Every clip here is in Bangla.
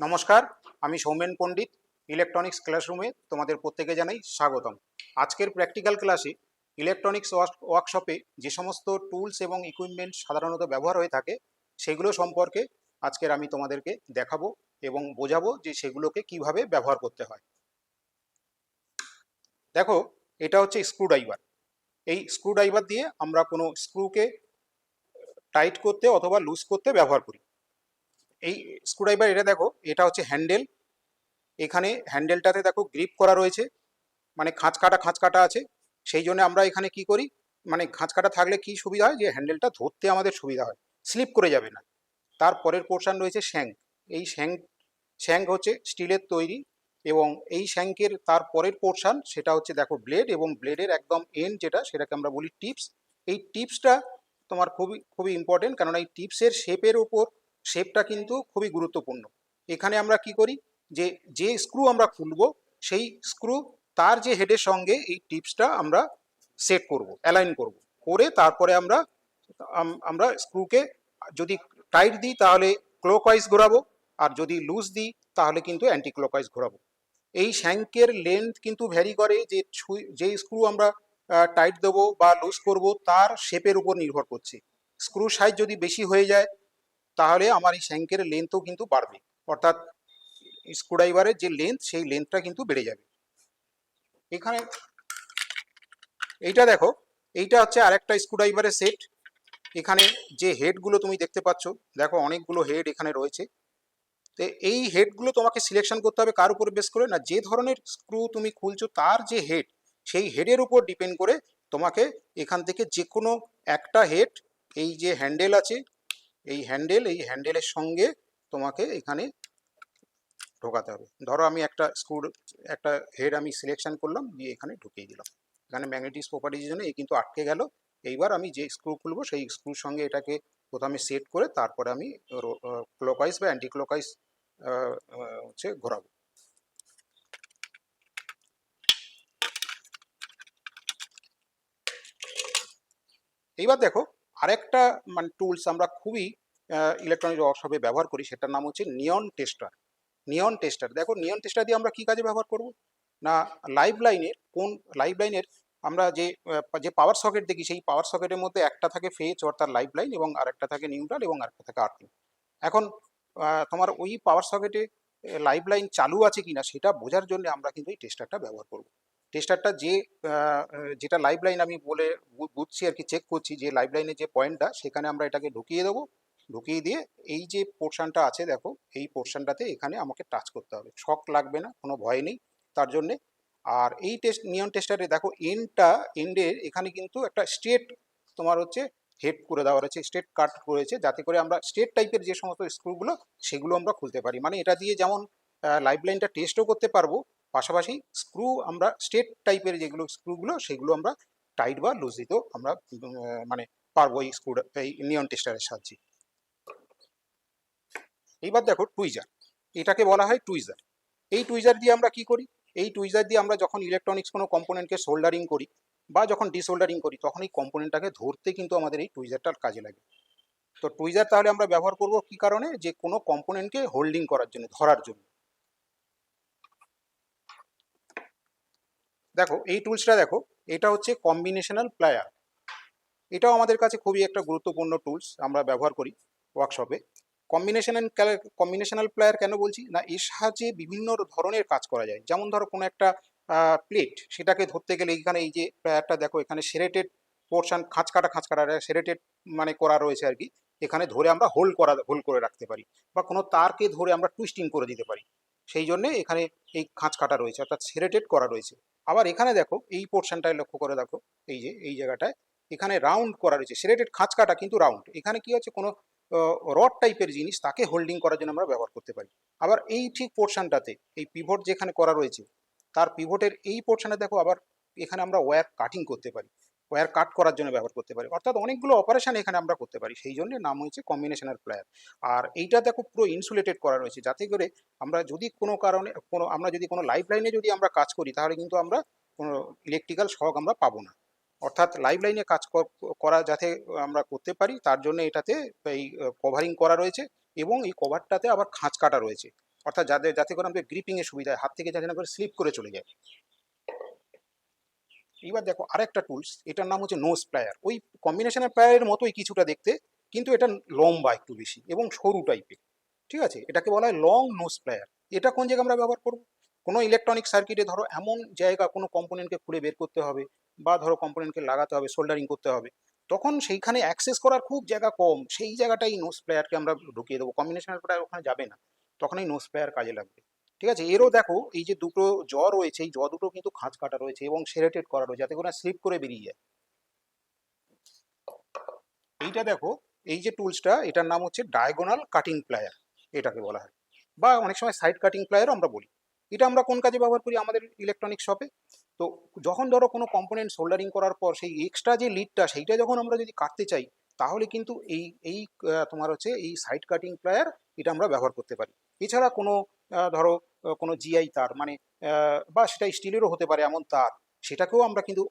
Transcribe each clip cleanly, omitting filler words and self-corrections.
নমস্কার, আমি সৌমেন পণ্ডিত। ইলেকট্রনিক্স ক্লাসরুমে তোমাদের প্রত্যেকে জানাই স্বাগতম। আজকের প্র্যাকটিক্যাল ক্লাসে ইলেকট্রনিক্স ওয়ার্কশপে যে সমস্ত টুলস এবং ইকুইপমেন্ট সাধারণত ব্যবহার হয়ে থাকে সেগুলো সম্পর্কে আজকের আমি তোমাদেরকে দেখাবো এবং বোঝাবো যে সেগুলোকে কিভাবে ব্যবহার করতে হয়। দেখো, এটা হচ্ছে স্ক্রুড্রাইভার। এই স্ক্রুড্রাইভার দিয়ে আমরা কোনো স্ক্রুকে টাইট করতে অথবা লুজ করতে ব্যবহার করি। এই স্ক্রুড্রাইভার, এটা দেখো, এটা হচ্ছে হ্যান্ডেল। এখানে হ্যান্ডেলটাতে দেখো গ্রিপ করা রয়েছে, মানে খাঁচ কাটা আছে। সেই জন্য আমরা এখানে কি করি, মানে খাঁচ কাটা থাকলে কি সুবিধা হয়, যে হ্যান্ডেলটা ধরতে আমাদের সুবিধা হয়, স্লিপ করে যাবে না। তার পরের পোর্শন রয়েছে শ্যাঙ্ক। এই শ্যাঙ্ক হচ্ছে স্টিলের তৈরি, এবং এই শ্যাঙ্কের তার পরের পোর্শন সেটা হচ্ছে দেখো ব্লেড, এবং ব্লেডের একদম এন্ড যেটা, সেটাকে আমরা বলি টিপস। এই টিপসটা তোমার খুবই খুবই ইম্পর্টেন্ট, কারণ এই টিপসের শেপের ওপর, শেপটা কিন্তু খুবই গুরুত্বপূর্ণ। এখানে আমরা কি করি, যে যে স্ক্রু আমরা খুলবো সেই স্ক্রু তার যে হেডের সঙ্গে এই টিপসটা আমরা সেট করব, অ্যালাইন করব, করে তারপরে আমরা আমরা স্ক্রুকে যদি টাইট দিই তাহলে ক্লকওয়াইজ ঘোরাবো, আর যদি লুজ দিই তাহলে কিন্তু অ্যান্টি ক্লকওয়াইজ ঘোরাবো। এই শ্যাঙ্কের লেন্থ কিন্তু ভ্যারি করে, যে যেই স্ক্রু আমরা টাইট দেবো বা লুজ করব তার শেপের উপর নির্ভর করছে। স্ক্রু সাইজ যদি বেশি হয়ে যায় তাহলে আমার এই শ্যাঙ্কের লেন্থও কিন্তু বাড়বে, অর্থাৎ স্ক্রুড্রাইভারের যে লেন্থ সেই লেন্থটা কিন্তু বেড়ে যাবে। এখানে এইটা দেখো, এইটা হচ্ছে আরেকটা স্ক্রুড্রাইভারের সেট। এখানে যে হেডগুলো তুমি দেখতে পাচ্ছ, দেখো অনেকগুলো হেড এখানে রয়েছে। তো এই হেডগুলো তোমাকে সিলেকশন করতে হবে কার উপরে বেস করে, না যে ধরনের স্ক্রু তুমি খুলছো তার যে হেড, সেই হেডের উপর ডিপেন্ড করে তোমাকে এখান থেকে যে কোনো একটা হেড, এই যে হ্যান্ডেল আছে, এই হ্যান্ডেলের সঙ্গে তোমাকে এখানে ঢোকাতে হবে। ধরো আমি একটা হেড আমি সিলেকশন করলাম, দিয়ে এখানে ঢুকিয়ে দিলাম। এখানে ম্যাগনেটিক প্রপার্টির জন্য এই কিন্তু আটকে গেল। এইবার আমি যে স্ক্রু খুলবো সেই স্ক্রুর সঙ্গে এটাকে প্রথমে সেট করে তারপরে আমি ক্লকওয়াইজ বা অ্যান্টি ক্লকওয়াইজ হচ্ছে ঘোরাবো। এইবার দেখো, আরেকটা মানে টুলস আমরা খুবই ইলেকট্রনিক ওয়ার্কশপে ব্যবহার করি, সেটার নাম হচ্ছে নিয়ন টেস্টার। নিয়ন টেস্টার, দেখো নিয়ন টেস্টার দিয়ে আমরা কি কাজে ব্যবহার করব, না লাইভ লাইনের আমরা যে পাওয়ার সকেট দেখি, সেই পাওয়ার সকেটের মধ্যে একটা থাকে ফেজ অর্থাৎ লাইভ লাইন, এবং আরেকটা থাকে নিউট্রাল, এবং আরেকটা থাকে আর্থিং। এখন তোমার ওই পাওয়ার সকেটে লাইভ লাইন চালু আছে কিনা সেটা বোঝার জন্য আমরা কিন্তু এই টেস্টারটা ব্যবহার করব। টেস্টারটা যেটা লাইভ লাইন আমি বলে বুঝছি আর কি, চেক করছি যে লাইভ লাইনের যে পয়েন্টটা, সেখানে আমরা এটাকে ঢুকিয়ে দেবো। ঢুকিয়ে দিয়ে এই যে পোর্শনটা আছে দেখো, এই পোর্শনটাতে এখানে আমাকে টাচ করতে হবে, শক লাগবে না, কোনো ভয় নেই তার জন্যে। আর এই নিয়ন টেস্টারে দেখো এন্ডের এখানে কিন্তু একটা স্ট্রেট তোমার হচ্ছে হেড করে দেওয়া রয়েছে, স্ট্রেট কাট করেছে, যাতে করে আমরা স্ট্রেট টাইপের যে সমস্ত স্ক্রুগুলো সেগুলো আমরা খুলতে পারি। মানে এটা দিয়ে যেমন লাইভ লাইনটা টেস্টও করতে পারবো, পাশাপাশি স্ক্রু আমরা স্ট্রেট টাইপের যেগুলো স্ক্রুগুলো সেগুলো আমরা টাইট বা লুজ দিতেও আমরা মানে পারবো এই নিয়ন টেস্টারের সাহায্যে। এইবার দেখো টুইজার, এটাকে বলা হয় টুইজার। এই টুইজার দিয়ে আমরা কি করি, এই টুইজার দিয়ে আমরা যখন ইলেকট্রনিক্স কোনো কম্পোনেন্টকে সোল্ডারিং করি বা যখন ডিসোল্ডারিং করি, তখন এই কম্পোনেন্টটাকে ধরতে কিন্তু আমাদের এই টুইজারটার কাজে লাগে। তো টুইজার তাহলে আমরা ব্যবহার করব কি কারণে, যে কোনো কম্পোনেন্টকে হোল্ডিং করার জন্য, ধরার জন্য। দেখো এই টুলসটা দেখো, এটা হচ্ছে কম্বিনেশনাল প্লায়ার। এটাও আমাদের কাছে খুবই একটা গুরুত্বপূর্ণ টুলস, আমরা ব্যবহার করি ওয়ার্কশপে। কম্বিনেশনাল প্লায়ার কেন বলছি, না এর সাহায্যে বিভিন্ন ধরনের কাজ করা যায়। যেমন ধরো কোনো একটা প্লেট, সেটাকে ধরতে গেলে এখানে এই যে প্লায়ারটা দেখো, এখানে সেরেটেড পোর্শন, খাঁচ কাটা সেরেটেড মানে করা রয়েছে আর কি। এখানে ধরে আমরা হোল্ড করে রাখতে পারি, বা কোনো তারকে ধরে আমরা টুইস্টিং করে দিতে পারি। সেই জন্য এখানে এই খাঁচ কাটা রয়েছে, অর্থাৎ সেরেটেড করা রয়েছে। আবার এখানে দেখো এই পোর্শনটায় লক্ষ্য করে দেখো, এই যে এই জায়গাটায় এখানে রাউন্ড করা রয়েছে, সেরেটেড খাঁচ কাটা কিন্তু রাউন্ড। এখানে কি হচ্ছে, কোনো রড টাইপের জিনিস তাকে হোল্ডিং করার জন্য আমরা ব্যবহার করতে পারি। আবার এই ঠিক পোর্শনটাতে এই পিভট যেখানে করা রয়েছে, তার পিভটের এই পোর্শনে দেখো, আবার এখানে আমরা ওয়্যার কাটিং করতে পারি, ওয়্যার কাট করার জন্য ব্যবহার করতে পারি। অর্থাৎ অনেকগুলো অপারেশন এখানে আমরা করতে পারি, সেই জন্য নাম হয়েছে কম্বিনেশনাল প্লায়ার। আর এইটা দেখো পুরো ইনসুলেটেড করা রয়েছে, যাতে করে আমরা যদি কোনো কারণে আমরা যদি কোনো লাইফ লাইনে যদি আমরা কাজ করি, তাহলে কিন্তু আমরা কোনো ইলেকট্রিক্যাল শক আমরা পাবো না। অর্থাৎ লাইভ লাইনে কাজ করা যাতে আমরা করতে পারি, তার জন্য এটাতে এই কভারিং করা রয়েছে, এবং এই কভারটাতে আবার খাঁচ কাটা রয়েছে। অর্থাৎ যাতে করে আমাদের গ্রিপিংয়ের সুবিধা হয়, হাত থেকে যাতে না করে স্লিপ করে চলে যায়। এবার দেখো আরেকটা টুলস, এটার নাম হচ্ছে নোজ প্লায়ার। ওই কম্বিনেশনের প্লায়ারের মতোই কিছুটা দেখতে, কিন্তু এটা লম্বা একটু বেশি এবং সরু টাইপের। ঠিক আছে, এটাকে বলা হয় লং নোজ প্লায়ার। এটা কোন জায়গায় আমরা ব্যবহার করব? কোনো ইলেকট্রনিক সার্কিটে ধরো এমন জায়গা, কোনো কম্পোনেন্টকে খুলে বের করতে হবে, বা ধরো কম্পোনেন্টকে লাগাতে হবে, সোল্ডারিং করতে হবে, তখন সেইখানে অ্যাক্সেস করার খুব জায়গা কম, সেই জায়গাটাই নোজ প্লায়ারকে আমরা ঢুকিয়ে দেবো। কম্বিনেশনের প্লায়ার ওখানে যাবে না, তখন এই নোজ প্লায়ার কাজে লাগবে। ঠিক আছে, এরও দেখো এই যে দুটো জ রয়েছে, এই জ দুটো কিন্তু খাঁজ কাটা রয়েছে এবং সেরেটেড করা রয়েছে যাতে করে স্লিপ করে বেরিয়ে যায়। এইটা দেখো, এই যে টুলসটা, এটার নাম হচ্ছে ডায়াগোনাল কাটিং প্লায়ার এটাকে বলা হয়, বা অনেক সময় সাইড কাটিং প্লায়ারও আমরা বলি। এটা আমরা কোন কাজে ব্যবহার করি আমাদের ইলেকট্রনিক শপে? তো যখন ধরো কোনো কম্পোনেন্ট সোল্ডারিং করার পর সেই এক্সট্রা যে লিডটা, সেইটা যখন আমরা যদি কাটতে চাই, তাহলে কিন্তু এই এই তোমার হচ্ছে এই সাইড কাটিং প্লায়ার, এটা আমরা ব্যবহার করতে পারি। এছাড়া কোনো ধরো কোনো জিআই তার, মানে বা সেটা স্টিলেরও হতে পারে এমন তার, সেটাকেও আমরা কিন্তু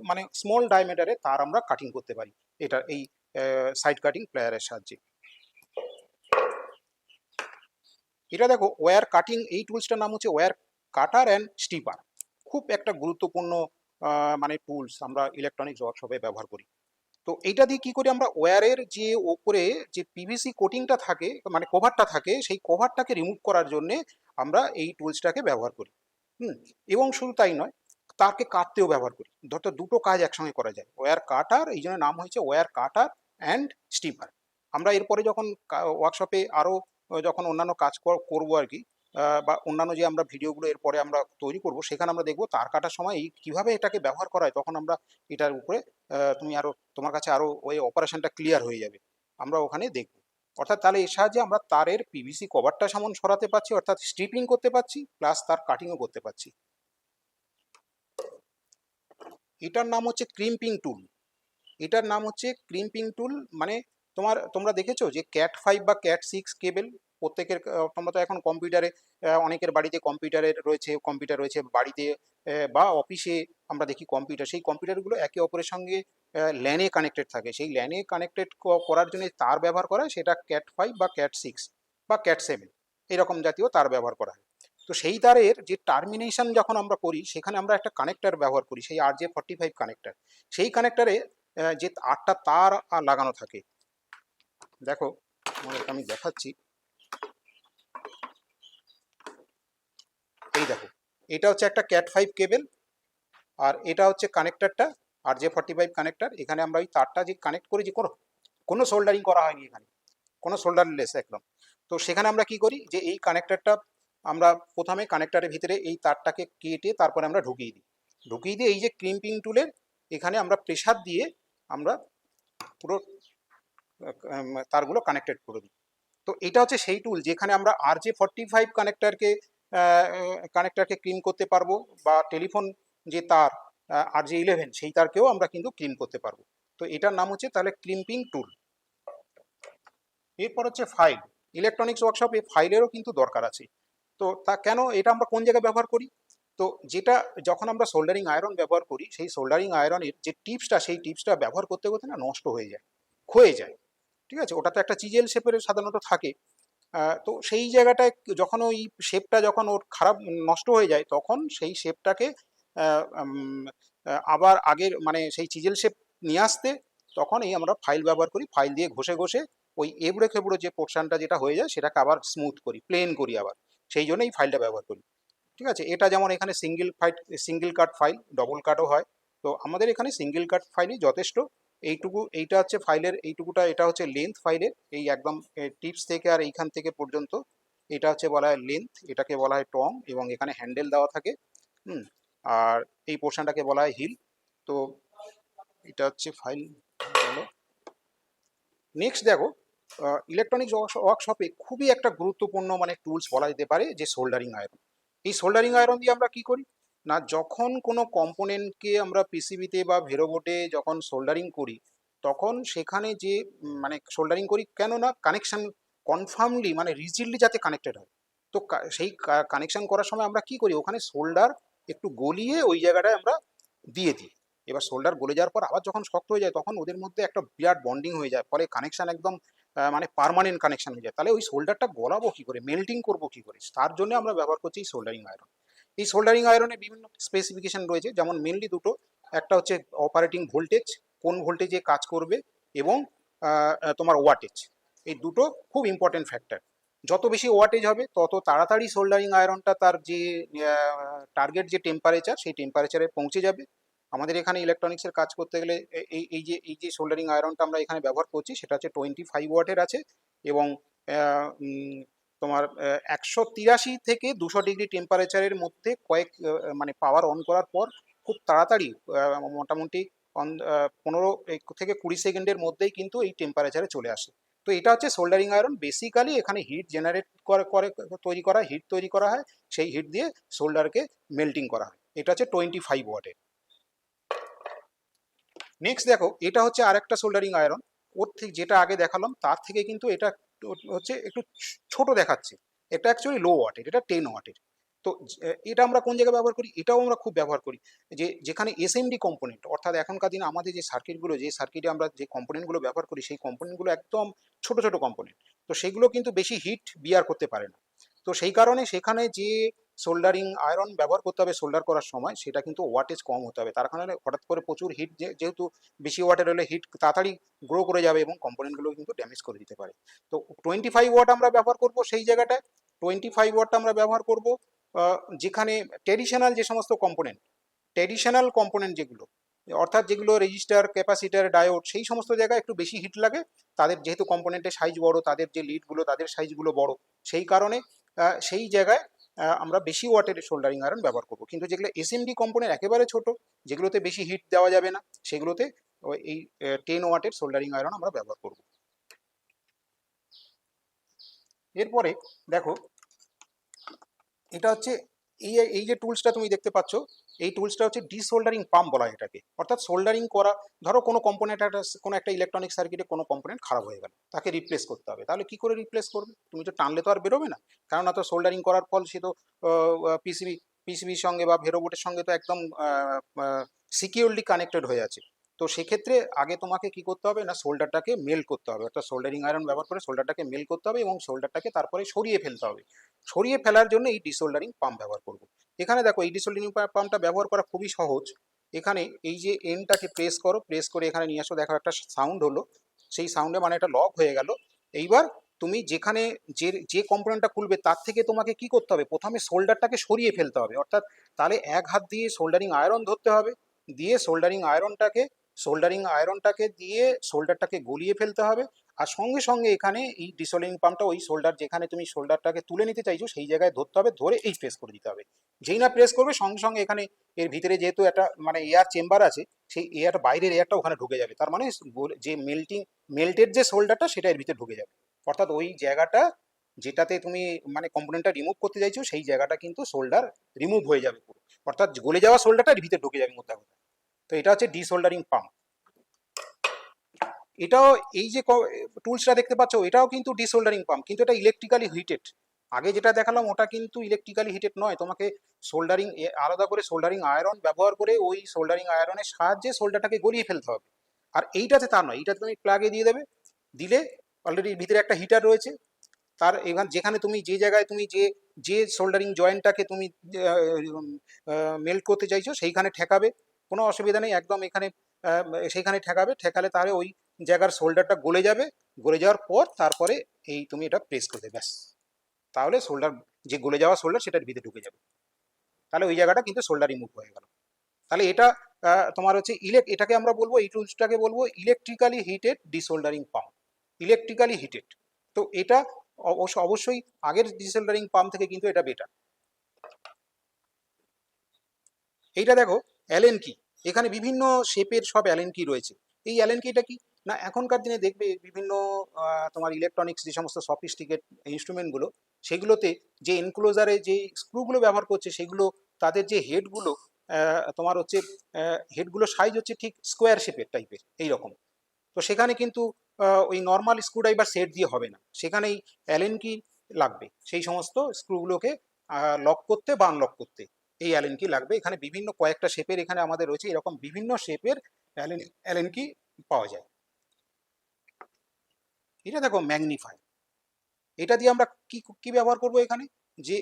মানে স্মল ডায়ামিটারে তার আমরা কাটিং করতে পারি এটা এই সাইড কাটিং প্লায়ারের সাহায্যে। এটা দেখো ওয়্যার কাটিং, এই টুলসটার নাম হচ্ছে ওয়্যার কাটার অ্যান্ড স্টিপার। খুব একটা গুরুত্বপূর্ণ মানে টুলস আমরা ইলেকট্রনিক্স ওয়ার্কশপে ব্যবহার করি। তো এইটা দিয়ে কি করি আমরা, ওয়্যারের যে ওপরে যে পিভিসি কোটিংটা থাকে, মানে কভারটা থাকে, সেই কভারটাকে রিমুভ করার জন্য আমরা এই টুলসটাকে ব্যবহার করি। হুম, এবং শুধু তাই নয়, তারকে কাটতেও ব্যবহার করি। ধরো দুটো কাজ একসঙ্গে করা যায়, ওয়্যার কাটার, এই জন্য নাম হয়েছে ওয়্যার কাটার অ্যান্ড স্টিপার। আমরা এরপরে যখন ওয়ার্কশপে আরও যখন অন্যান্য কাজ করবো আর কি, বা অন্যান্য যে আমরা ভিডিওগুলো এরপরে আমরা তৈরি করব, সেখানে আমরা দেখবো তার কাটার সময় কিভাবে এটাকে ব্যবহার করা হয়। তখন আমরা এটার উপরে তুমি আরো, তোমার কাছে আরো ওই অপারেশনটা ক্লিয়ার হয়ে যাবে, আমরা ওখানে দেখব। অর্থাৎ তাহলে এর সাহায্যে আমরা তারের পিভিসি কভারটা সামন সরাতে পারছি, অর্থাৎ স্ট্রিপিং করতে পারছি, প্লাস তার কাটিংও করতে পারছি। এটার নাম হচ্ছে ক্রিম্পিং টুল। এটার নাম হচ্ছে ক্রিম্পিং টুল। মানে তোমরা দেখেছো যে ক্যাট 5 বা ক্যাট 6 কেবেল, প্রত্যেকের তোমরা তো এখন কম্পিউটারে, অনেকের বাড়িতে কম্পিউটার রয়েছে বাড়িতে, বা অফিসে আমরা দেখি কম্পিউটার, সেই কম্পিউটারগুলো একে অপরের সঙ্গে ল্যানে কানেক্টেড থাকে। সেই ল্যানে কানেক্টেড করার জন্য তার ব্যবহার করা হয়, সেটা ক্যাট 5 বা ক্যাট 6 বা ক্যাট 7 এরকম জাতীয় তার ব্যবহার করা হয়। তো সেই তারের যে টার্মিনেশন যখন আমরা করি, সেখানে আমরা একটা কানেক্টর ব্যবহার করি, সেই RJ45 কানেক্টর। সেই কানেক্টরে যে 8টা তার লাগানো থাকে, দেখো তোমাদেরকে আমি দেখাচ্ছি। এই দেখো, এটা হচ্ছে একটা ক্যাট 5 কেবেল, আর এটা হচ্ছে কানেক্টরটা RJ45 কানেক্টর। এখানে আমরা ওই তারটা যে কানেক্ট করেছি, কোনো কোনো সোল্ডারিং করা হয়নি এখানে, কোনো সোল্ডারলেস একদম। তো সেখানে আমরা কি করি, যে এই কানেক্টরটা আমরা প্রথমে কানেক্টরের ভিতরে এই তারটাকে কেটে তারপরে আমরা ঢুকিয়ে দিয়ে এই যে ক্রিম্পিং টুলের এখানে আমরা প্রেসার দিয়ে আমরা পুরো তারগুলো কানেক্টেড করে দিই। তো এটা হচ্ছে সেই টুল যেখানে আমরা RJ45 কানেক্টরকে ক্লিন করতে পারবো, বা টেলিফোন যে তার RJ11 সেই তারকেও আমরা কিন্তু ক্লিন করতে পারবো। তো এটার নাম হচ্ছে তাহলে ক্রিম্পিং টুল। এরপর হচ্ছে ফাইল। ইলেকট্রনিক্স ওয়ার্কশপে ফাইলেরও কিন্তু দরকার আছে। তো তা কেন, এটা আমরা কোন জায়গায় ব্যবহার করি? তো যেটা যখন আমরা সোল্ডারিং আয়রন ব্যবহার করি, সেই সোল্ডারিং আয়রনের যে টিপসটা, সেই টিপসটা ব্যবহার করতে করতে না নষ্ট হয়ে যায়, ক্ষয়ে যায়। ঠিক আছে, ওটা তো একটা চিজেল শেপের সাধারণত থাকে। তো সেই জায়গাটায় যখন ওই শেপটা যখন ওর খারাপ নষ্ট হয়ে যায়, তখন সেই শেপটাকে আবার আগের মানে সেই চিজেল শেপ নিয়ে আসতে, তখন এই আমরা ফাইল ব্যবহার করি। ফাইল দিয়ে ঘষে ঘষে ওই এবড়ো খেবড়ো যে পোর্শনটা যেটা হয়ে যায়, সেটাকে আবার স্মুথ করি, প্লেন করি আবার। সেই জন্য এই ফাইলটা ব্যবহার করি। ঠিক আছে, এটা যেমন এখানে সিঙ্গেল কাট ফাইল, ডবল কাটও হয়। তো আমাদের এখানে সিঙ্গেল কাট ফাইলই যথেষ্ট। এইটা হচ্ছে ফাইলের এইটুকুটা, এটা হচ্ছে লেন্থ ফাইলের, এই একদম টিপস থেকে আর এইখান থেকে পর্যন্ত, এটা হচ্ছে বলা হয় লেন্থ, এটাকে বলা হয় টং, এবং এখানে হ্যান্ডেল দেওয়া থাকে। হুম, আর এই পোর্শনটাকে বলা হয় হিল। তো এটা হচ্ছে ফাইল হলো। নেক্সট দেখো, ইলেকট্রনিক্স ওয়ার্কশপে খুবই একটা গুরুত্বপূর্ণ মানে টুলস বলা যেতে পারে যে সোল্ডারিং আয়রন। এই সোল্ডারিং আয়রন দিয়ে আমরা কি করি না, যখন কোনো কম্পোনেন্টকে আমরা পিসিবিতে বা ভেরোবোর্ডে যখন সোল্ডারিং করি, তখন সেখানে যে মানে সোল্ডারিং করি কেন না, কানেকশন কনফার্মলি মানে রিজিডলি যাতে কানেক্টেড হয়। তো সেই কানেকশন করার সময় আমরা কি করি, ওখানে সোল্ডার একটু গলিয়ে ওই জায়গাটায় আমরা দিয়ে দিই। এবার সোল্ডার গলে যাওয়ার পর আবার যখন শক্ত হয়ে যায়, তখন ওদের মধ্যে একটা বিরাট বন্ডিং হয়ে যায়, ফলে কানেকশন একদম মানে পার্মানেন্ট কানেকশন হয়ে যায়, তাহলে ওই সোল্ডারটা গলাবো কি করে, মেল্টিং করবো কি করে, তার জন্য আমরা ব্যবহার করছি এই সোল্ডারিং আয়রন। এই সোল্ডারিং আয়রনে বিভিন্ন স্পেসিফিকেশন রয়েছে, যেমন মেনলি দুটো, একটা হচ্ছে অপারেটিং ভোল্টেজ, কোন ভোল্টেজে কাজ করবে, এবং তোমার ওয়াটেজ। এই দুটো খুব ইম্পর্টেন্ট ফ্যাক্টর। যত বেশি ওয়াটেজ হবে তত তাড়াতাড়ি সোল্ডারিং আয়রনটা তার যে টার্গেট যে টেম্পারেচার, সেই টেম্পারেচারে পৌঁছে যাবে। আমাদের এখানে ইলেকট্রনিক্সের কাজ করতে গেলে এই যে সোল্ডারিং আয়রনটা আমরা এখানে ব্যবহার করছি সেটা হচ্ছে 25 ওয়াটের আছে, এবং তোমার 183 থেকে 200 ডিগ্রি টেম্পারেচারের মধ্যে মানে পাওয়ার অন করার পর খুব তাড়াতাড়ি মোটামুটি 15 থেকে 20 সেকেন্ডের মধ্যেই কিন্তু এই টেম্পারেচারে চলে আসে। তো এটা হচ্ছে সোল্ডারিং আয়রন। বেসিক্যালি এখানে হিট জেনারেট করে হিট তৈরি করা হয়, সেই হিট দিয়ে সোল্ডারকে মেল্টিং করা হয়। এটা হচ্ছে 25 ওয়াটের। নেক্সট দেখো, এটা হচ্ছে আরেকটা সোল্ডারিং আয়রন। ওর থেকে যেটা আগে দেখালাম তার থেকে কিন্তু এটা হচ্ছে একটু ছোট দেখাচ্ছে। এটা অ্যাকচুয়ালি লো ওয়াটের, এটা 10 ওয়াটের। তো এটা আমরা কোন জায়গায় ব্যবহার করি, এটাও আমরা খুব ব্যবহার করি, যেখানে এসএমডি কম্পোনেন্ট, অর্থাৎ এখনকার দিনে আমাদের যে সার্কিটগুলো, যে সার্কিটে আমরা যে কম্পোনেন্টগুলো ব্যবহার করি, সেই কম্পোনেন্টগুলো একদম ছোট ছোট কম্পোনেন্ট। তো সেগুলো কিন্তু বেশি হিট বিয়ার করতে পারে না। তো সেই কারণে সেখানে যে সোল্ডারিং আয়রন ব্যবহার করতে হবে সোল্ডার করার সময়, সেটা কিন্তু ওয়াটেজ কম হতে হবে। তার কারণে হঠাৎ করে প্রচুর হিট, যেহেতু বেশি ওয়াটের হলে হিট তাড়াতাড়ি গ্রো করে যাবে এবং কম্পোনেন্টগুলো কিন্তু ড্যামেজ করে দিতে পারে। তো 25 ওয়াট আমরা ব্যবহার করব সেই জায়গাটায়। 25 ওয়াটটা আমরা ব্যবহার করব যেখানে ট্র্যাডিশনাল যে সমস্ত কম্পোনেন্ট, ট্র্যাডিশনাল কম্পোনেন্ট যেগুলো, অর্থাৎ যেগুলো রেজিস্টার, ক্যাপাসিটার, ডায়োড, সেই সমস্ত জায়গায় একটু বেশি হিট লাগে। তাদের যেহেতু কম্পোনেন্টের সাইজ বড়, তাদের যে লিডগুলো তাদের সাইজগুলো বড়, সেই কারণে সেই জায়গায় আমরা বেশি ওয়াটের সোল্ডারিং আয়রন ব্যবহার করব। কিন্তু যেগুলো এসএমডি কম্পোনেন্ট একেবারে ছোট, যেগুলোতে বেশি হিট দেওয়া যাবে না, সেগুলোতে এই 10 ওয়াটের সোল্ডারিং আয়রন আমরা ব্যবহার করব। এরপরে দেখো, এটা হচ্ছে এই যে টুলসটা তুমি দেখতে পাচ্ছ, এই টুলসটা হচ্ছে ডিসোল্ডারিং পাম্প বলা হয় এটাকে। অর্থাৎ সোল্ডারিং করা, ধরো কোনো কম্পোনেন্ট, কোনো একটা ইলেকট্রনিক সার্কিটে কোনো কম্পোনেন্ট খারাপ হয়ে গেল, তাকে রিপ্লেস করতে হবে। তাহলে কি করে রিপ্লেস করবে, তুমি তো টানলে তো আর বেরোবে না, কেননা তো সোল্ডারিং করার ফল সে তো পিসিবির সঙ্গে বা ভেরোবোর্ডের সঙ্গে তো একদম সিকিউরলি কানেক্টেড হয়ে আছে। তো সেক্ষেত্রে আগে তোমাকে কি করতে হবে না, সোল্ডারটাকে মেল্ট করতে হবে, অর্থাৎ সোল্ডারিং আয়রন ব্যবহার করে সোল্ডারটাকে মেল্ট করতে হবে এবং সোল্ডারটাকে তারপরে সরিয়ে ফেলতে হবে। সরিয়ে ফেলার জন্য এই ডিসোল্ডারিং পাম্প ব্যবহার করব। এখানে দেখো, এই ডিসোল্ডারিং পাম্পটা ব্যবহার করা খুবই সহজ। এখানে এই যে এনটাকে প্রেস করো, প্রেস করে এখানে নিয়ে আসো, দেখো একটা সাউন্ড হলো, সেই সাউন্ডে মানে এটা লক হয়ে গেল। এইবার তুমি যেখানে যে কম্পোনেন্টটা খুলবে তার থেকে তোমাকে কি করতে হবে, প্রথমে সোল্ডারটাকে সরিয়ে ফেলতে হবে। অর্থাৎ তাহলে এক হাত দিয়ে সোল্ডারিং আয়রন ধরতে হবে, দিয়ে সোল্ডারিং আয়রনটাকে দিয়ে সোল্ডারটাকে গলিয়ে ফেলতে হবে। আর সঙ্গে সঙ্গে এখানে এই ডিসোল্ডারিং পাম্পটা ওই সোল্ডার, যেখানে তুমি সোল্ডারটাকে তুলে নিতে চাইছো সেই জায়গায় ধরতে হবে, ধরে এই প্রেস করে দিতে হবে। যেই না প্রেস করবে, সঙ্গে সঙ্গে এখানে এর ভিতরে যেহেতু একটা মানে এয়ার চেম্বার আছে, সেই এয়ার, বাইরের এয়ারটা ওখানে ঢুকে যাবে। তার মানে যে মেল্টেড যে সোল্ডারটা সেটা এর ভিতরে ঢুকে যাবে। অর্থাৎ ওই জায়গাটা যেটাতে তুমি মানে কম্পোনেন্টটা রিমুভ করতে চাইছো, সেই জায়গাটা কিন্তু সোল্ডার রিমুভ হয়ে যাবে পুরো। অর্থাৎ গলে যাওয়া সোল্ডারটা এর ভিতরে ঢুকে যাবে মোদ্দা কথা। তো এটা হচ্ছে ডিসোল্ডারিং পাম্প। এটাও, এই যে টুলসটা দেখতে পাচ্ছ, এটাও কিন্তু ডিসোল্ডারিং পাম্প, কিন্তু এটা ইলেকট্রিক্যালি হিটেড। আগে যেটা দেখালাম ওটা কিন্তু ইলেকট্রিক্যালি হিটেড নয়, তোমাকে সোল্ডারিং আলাদা করে সোল্ডারিং আয়রন ব্যবহার করে ওই সোল্ডারিং আয়রনের সাহায্যে সোল্ডারটাকে গলিয়ে ফেলতে হবে। আর এইটাতে তা নয়, এইটাতে তুমি প্লাগে দিয়ে দেবে, দিলে অলরেডি ভিতরে একটা হিটার রয়েছে, তার এখানে যেখানে তুমি যে জায়গায় তুমি যে যে সোল্ডারিং জয়েন্টটাকে তুমি মেল্ট করতে চাইছো সেইখানে ঠেকাবে, কোনো অসুবিধা নেই একদম। এখানে সেইখানে ঠেকাবে, ঠেকালে তাহলে ওই জায়গার সোল্ডারটা গলে যাবে। গলে যাওয়ার পর তারপরে এই তুমি এটা প্রেস করবে, ব্যাস, তাহলে সোল্ডার, যে গলে যাওয়া সোল্ডার সেটার ভিতরে ঢুকে যাবে। তাহলে ওই জায়গাটা কিন্তু সোল্ডার রিমুভ হয়ে গেল। তাহলে এটা তোমার হচ্ছে এটাকে আমরা বলবো, এই টুলসটাকে বলবো electrically heated desoldering pump, electrically heated. তো এটা অবশ্যই আগের ডিসোল্ডারিং পাম্প থেকে কিন্তু এটা বেটার। এইটা দেখো, অ্যালেন কি, এখানে বিভিন্ন শেপের সব অ্যালেন কি রয়েছে। এই অ্যালেন কিটা কি না, এখনকার দিনে দেখবে বিভিন্ন তোমার ইলেকট্রনিক্স যে সমস্ত সফিস্টিকেট ইনস্ট্রুমেন্টগুলো, সেগুলোতে যে এনক্লোজারে যে স্ক্রুগুলো ব্যবহার করছে, সেগুলো তাদের যে হেডগুলো তোমার হচ্ছে হেডগুলো সাইজ হচ্ছে ঠিক স্কোয়ার শেপের টাইপের এইরকম। তো সেখানে কিন্তু ওই নর্মাল স্ক্রুড্রাইভার সেট দিয়ে হবে না, সেখানেই অ্যালেন কি লাগবে সেই সমস্ত স্ক্রুগুলোকে লক করতে বা আনলক করতে। এই অ্যালেন কি লাগবে। এখানে বিভিন্ন কয়েকটা শেপের এখানে আমাদের রয়েছে, এরকম বিভিন্ন শেপের অ্যালেন কি পাওয়া যায়। এটা দেখো ম্যাগনিফায়ার, এটা দিয়ে আমরা কি কি ব্যবহার করব এখানে, যে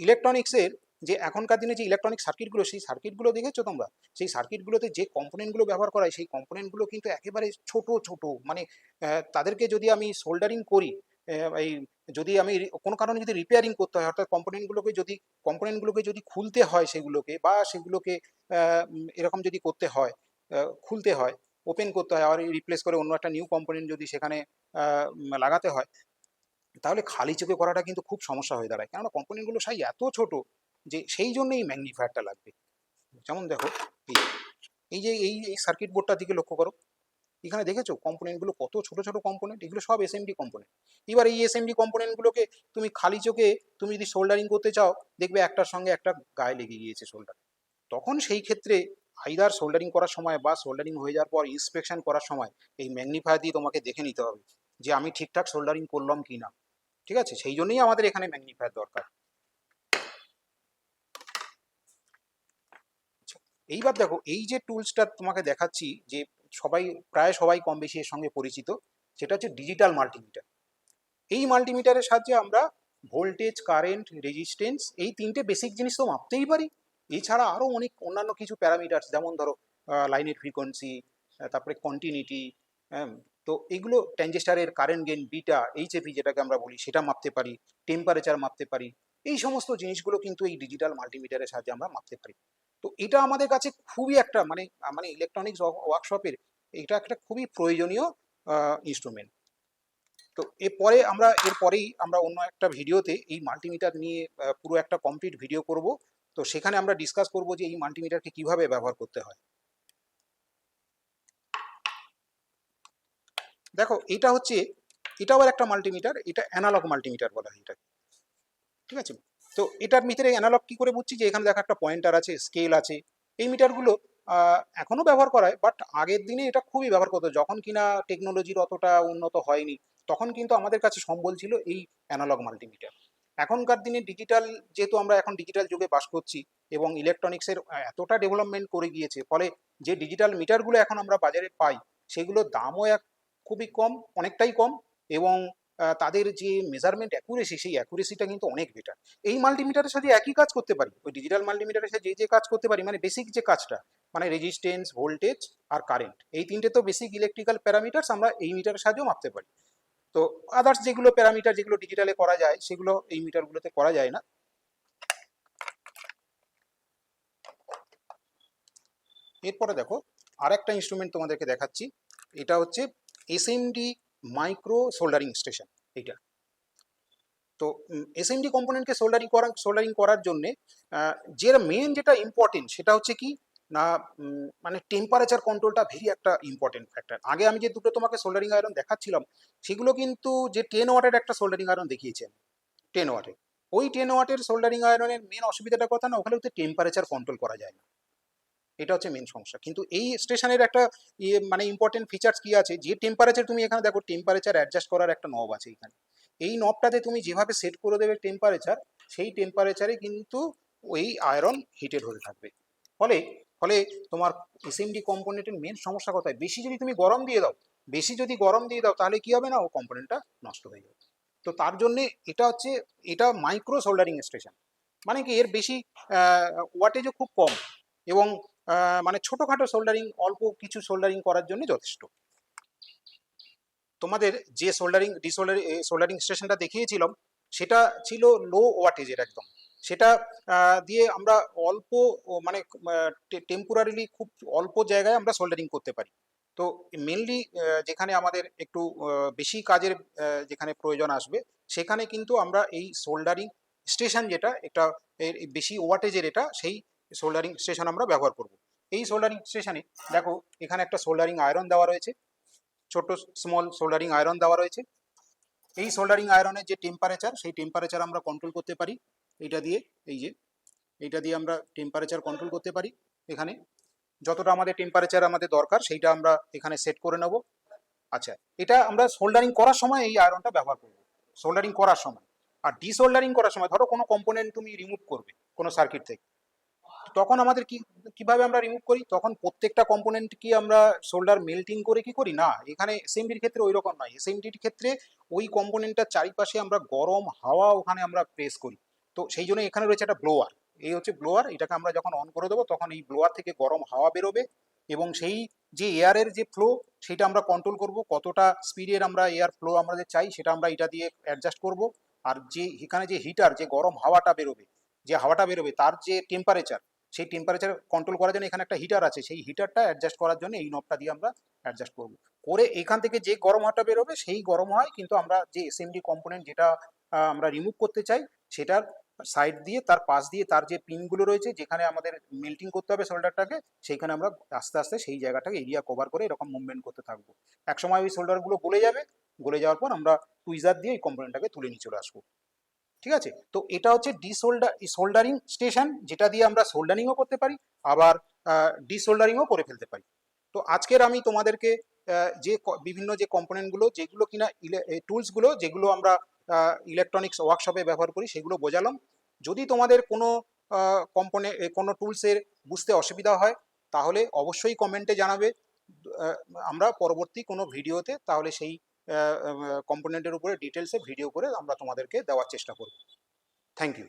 ইলেকট্রনিক্সের যে এখনকার দিনে যে ইলেকট্রনিক সার্কিটগুলো, সেই সার্কিটগুলো দেখেছো তোমরা, সেই সার্কিটগুলোতে যে কম্পোনেন্টগুলো ব্যবহার করা হয় সেই কম্পোনেন্টগুলো কিন্তু একেবারে ছোট ছোট, মানে তাদেরকে যদি আমি সোল্ডারিং করি, এই যদি আমি কোনো কারণে যদি রিপেয়ারিং করতে হয়, অর্থাৎ কম্পোনেন্টগুলোকে যদি খুলতে হয় সেগুলোকে, বা সেগুলোকে এরকম যদি করতে হয়, খুলতে হয়, ওপেন করতে হয়, আর রিপ্লেস করে অন্য একটা নিউ কম্পোনেন্ট যদি সেখানে লাগাতে হয়, তাহলে খালি চোখে করাটা কিন্তু খুব সমস্যা হয়ে দাঁড়ায়, কেননা কম্পোনেন্টগুলো সাইজ এত ছোট যে সেই জন্য এই ম্যাগনিফায়ারটা লাগবে। যেমন দেখো এই এই যে এই সার্কিট বোর্ডটার দিকে লক্ষ্য করো, এখানে দেখেছো কম্পোনেন্টগুলো কত ছোট ছোট কম্পোনেন্ট, এগুলো সব এসএমডি কম্পোনেন্ট। এবার এই এসএমডি কম্পোনেন্টগুলোকে তুমি খালি চোখে তুমি যদি সোল্ডারিং করতে চাও, দেখবে একটার সঙ্গে একটা গায়ে লেগে গিয়েছে সোল্ডার। তখন সেই ক্ষেত্রে আইদার সোল্ডারিং করার সময় বা সোল্ডারিং হয়ে যাওয়ার পর ইন্সপেকশন করার সময় এই ম্যাগনিফায়ার দিয়ে তোমাকে দেখে নিতে হবে যে আমি ঠিকঠাক সোল্ডারিং করলাম কি না। ঠিক আছে, সেই জন্যই আমাদের এখানে ম্যাগনিফায়ার দরকার। আচ্ছা, এইবার দেখো এই যে টুলসটা তোমাকে দেখাচ্ছি, যে প্রায় সবাই কম বেশি এর সঙ্গে পরিচিত, সেটা হচ্ছে ডিজিটাল মাল্টিমিটার। এই মাল্টিমিটারের সাহায্যে আমরা ভোল্টেজ, কারেন্ট, রেজিস্ট্যান্স, এই তিনটে বেসিক জিনিস তো মাপতেই পারি। এছাড়া আরও অনেক অন্যান্য কিছু প্যারামিটার, যেমন ধরো লাইনের ফ্রিকোয়েন্সি, তারপরে কন্টিনিউটি, তো এগুলো ট্রানজিস্টারের কারেন্ট গেইন বিটা, এইচএফি যেটাকে আমরা বলি, সেটা মাপতে পারি, টেম্পারেচার মাপতে পারি। এই সমস্ত জিনিসগুলো কিন্তু এই ডিজিটাল মাল্টিমিটারের সাহায্যে আমরা মাপতে পারি। তো এটা আমাদের কাছে খুবই একটা মানে মানে ইলেকট্রনিক্স ওয়ার্কশপের এটা একটা খুবই প্রয়োজনীয় ইনস্ট্রুমেন্ট। তো এরপরেই আমরা অন্য একটা ভিডিওতে এই মাল্টিমিটার নিয়ে পুরো একটা কমপ্লিট ভিডিও করব। তো সেখানে আমরা ডিসকাস করব যে এই মাল্টিমিটারকে কিভাবে ব্যবহার করতে হয়। দেখো এটা আবার একটা মাল্টিমিটার, এটা অ্যানালগ মাল্টিমিটার বলা হয় এটাকে। ঠিক আছে, তো এটার ভিতরে অ্যানালগ কি করে বুঝছি, যে এখানে দেখো একটা পয়েন্টার আছে, স্কেল আছে। এই মিটারগুলো এখনো ব্যবহার করা হয়, বাট আগের দিনে এটা খুবই ব্যবহার করতো, যখন কিনা টেকনোলজির অতটা উন্নত হয়নি, তখন কিন্তু আমাদের কাছে সম্বল ছিল এই অ্যানালগ মাল্টিমিটার। এখনকার দিনে ডিজিটাল, যেহেতু আমরা এখন ডিজিটাল যুগে বাস করছি এবং ইলেকট্রনিক্সের এতটা ডেভেলপমেন্ট করে গিয়েছে, ফলে যে ডিজিটাল মিটারগুলো এখন আমরা বাজারে পাই, সেগুলোর দামও খুবই কম, অনেকটাই কম, এবং তাদের যে মেজারমেন্ট অ্যাকুরেসি, সেই অ্যাকুরেসিটা কিন্তু অনেক বেটার। এই মাল্টিমিটারের সাথে একই কাজ করতে পারি, ওই ডিজিটাল মাল্টিমিটারের সাথে যে কাজ করতে পারি, মানে বেসিক যে কাজটা, মানে রেজিস্ট্যান্স, ভোল্টেজ আর কারেন্ট, এই তিনটে তো বেসিক ইলেকট্রিক্যাল প্যারামিটারস, আমরা এই মিটারের সাহায্যেও মাপতে পারি। তো আদার্স যেগুলো প্যারামিটার, যেগুলো ডিজিটালে করা যায়, সেগুলো এই মিটারগুলোতে করা যায় না। এরপরে দেখো আরেকটা ইনস্ট্রুমেন্ট তোমাদেরকে দেখাচ্ছি, এটা হচ্ছে এসএমডি মাইক্রো সোল্ডারিং স্টেশন। এইটা তো এসএমডি কম্পোনেন্টকে সোল্ডারিং করার জন্যে যে যেটা ইম্পর্টেন্ট সেটা হচ্ছে কি না, মানে টেম্পারেচার কন্ট্রোলটা ভেরি একটা ইম্পর্টেন্ট ফ্যাক্টর। আগে আমি যে দুটো তোমাকে সোল্ডারিং আয়রন দেখাচ্ছিলাম, সেগুলো কিন্তু যে 10 ওয়াটের একটা সোল্ডারিং আয়রন দেখিয়েছেন, 10 ওয়াটের, ওই 10 ওয়াটের সোল্ডারিং আয়রনের মেন অসুবিধাটা কথা না, ওখানে টেম্পারেচার কন্ট্রোল করা যায় না, এটা হচ্ছে মেন সমস্যা। কিন্তু এই স্টেশনের একটা মানে ইম্পর্টেন্ট ফিচার্স কি আছে, যে টেম্পারেচার তুমি এখানে দেখো, টেম্পারেচার অ্যাডজাস্ট করার একটা নব আছে এখানে। এই নবটাতে তুমি যেভাবে সেট করে দেবে টেম্পারেচার, সেই টেম্পারেচারে কিন্তু ওই আয়রন হিটেড হতে থাকবে। ফলে ফলে তোমার এসএমডি কম্পোনেন্টের মেন সমস্যা কোথায়, বেশি যদি গরম দিয়ে দাও তাহলে কি হবে না, ও কম্পোনেন্টটা নষ্ট হয়ে যাবে। তো তার জন্যে এটা মাইক্রো সোল্ডারিং স্টেশন, মানে কি এর বেশি ওয়াটেজও খুব কম, এবং মানে ছোটোখাটো সোল্ডারিং, অল্প কিছু সোল্ডারিং করার জন্য যথেষ্ট। তোমাদের যে সোল্ডারিং স্টেশনটা দেখিয়েছিলাম, সেটা ছিল লো ওয়াটেজের একদম। সেটা দিয়ে আমরা অল্প মানে টেম্পোরারিলি খুব অল্প জায়গায় আমরা সোল্ডারিং করতে পারি। তো মেনলি যেখানে আমাদের একটু বেশি কাজের যেখানে প্রয়োজন আসবে, সেখানে কিন্তু আমরা এই সোল্ডারিং স্টেশন, যেটা একটা বেশি ওয়াটেজের, সেই সোল্ডারিং স্টেশন আমরা ব্যবহার করব। এই সোল্ডারিং স্টেশনে দেখো এখানে একটা সোল্ডারিং আয়রন দেওয়া রয়েছে, ছোট স্মল সোল্ডারিং আয়রন দেওয়া রয়েছে। এই সোল্ডারিং আয়রনের যে টেম্পারেচার, সেই টেম্পারেচার আমরা কন্ট্রোল করতে পারি এইটা দিয়ে। এইটা দিয়ে আমরা টেম্পারেচার কন্ট্রোল করতে পারি। এখানে যতটা আমাদের টেম্পারেচার আমাদের দরকার, সেইটা আমরা এখানে সেট করে নেব। আচ্ছা, এটা আমরা সোল্ডারিং করার সময় এই আয়রনটা ব্যবহার করব, সোল্ডারিং করার সময়। আর ডিসোল্ডারিং করার সময়, ধরো কোনো কম্পোনেন্ট তুমি রিমুভ করবে কোনো সার্কিট থেকে, তখন আমাদের কিভাবে আমরা রিমুভ করি, তখন প্রত্যেকটা কম্পোনেন্ট কি আমরা সোল্ডার মেল্টিং করে কি করি না, এখানে এসএমডির ক্ষেত্রে ওই রকম নয়। এসএমডির ক্ষেত্রে ওই কম্পোনেন্টটার চারিপাশে আমরা গরম হাওয়া ওখানে আমরা প্রেস করি। তো সেই জন্য এখানে রয়েছে একটা ব্লোয়ার, এই হচ্ছে ব্লোয়ার, এটাকে আমরা যখন অন করে দেবো তখন এই ব্লোয়ার থেকে গরম হাওয়া বেরোবে এবং সেই যে এয়ারের যে ফ্লো সেটা আমরা কন্ট্রোল করব, কতটা স্পিডের আমরা এয়ার ফ্লো আমাদের চাই সেটা আমরা এটা দিয়ে অ্যাডজাস্ট করব। আর যে এখানে যে হিটার, যে গরম হাওয়াটা বেরোবে, যে হাওয়াটা বেরোবে তার যে টেম্পারেচার, সেই টেম্পারেচার কন্ট্রোল করার জন্য এখানে একটা হিটার আছে, সেই হিটারটা অ্যাডজাস্ট করার জন্য এই নবটা দিয়ে আমরা অ্যাডজাস্ট করব। করে এখান থেকে যে গরম হাওয়াটা বেরোবে সেই গরম হয় কিন্তু আমরা যে এসএমডি কম্পোনেন্ট যেটা আমরা রিমুভ করতে চাই সেটার সাইড দিয়ে, তার পাশ দিয়ে তার যে পিনগুলো রয়েছে যেখানে আমাদের মেল্টিং করতে হবে শোল্ডারটাকে, সেইখানে আমরা আস্তে আস্তে সেই জায়গাটাকে এরিয়া কভার করে এরকম মুভমেন্ট করতে থাকবো। একসময় ওই শোল্ডারগুলো গলে যাবে, গলে যাওয়ার পর আমরা টুইজার দিয়ে এই কম্পোনেন্টটাকে তুলে নিয়ে চলে আসবো। ঠিক আছে, তো এটা হচ্ছে সোল্ডারিং স্টেশন, যেটা দিয়ে আমরা সোল্ডারিংও করতে পারি আবার ডিসোল্ডারিংও করে ফেলতে পারি। তো আজকের আমি তোমাদেরকে যে বিভিন্ন যে কম্পোনেন্টগুলো যেগুলো কিনা টুলসগুলো যেগুলো আমরা ইলেকট্রনিক্স ওয়ার্কশপে ব্যবহার করি সেগুলো বোঝালাম। যদি তোমাদের কোনো কোনো টুলসের বুঝতে অসুবিধা হয় তাহলে অবশ্যই কমেন্টে জানাবে। আমরা পরবর্তী কোনো ভিডিওতে তাহলে সেই কম্পোনেন্টের উপরে ডিটেলসে ভিডিও করে আমরা তোমাদেরকে দেওয়ার চেষ্টা করব। Thank you.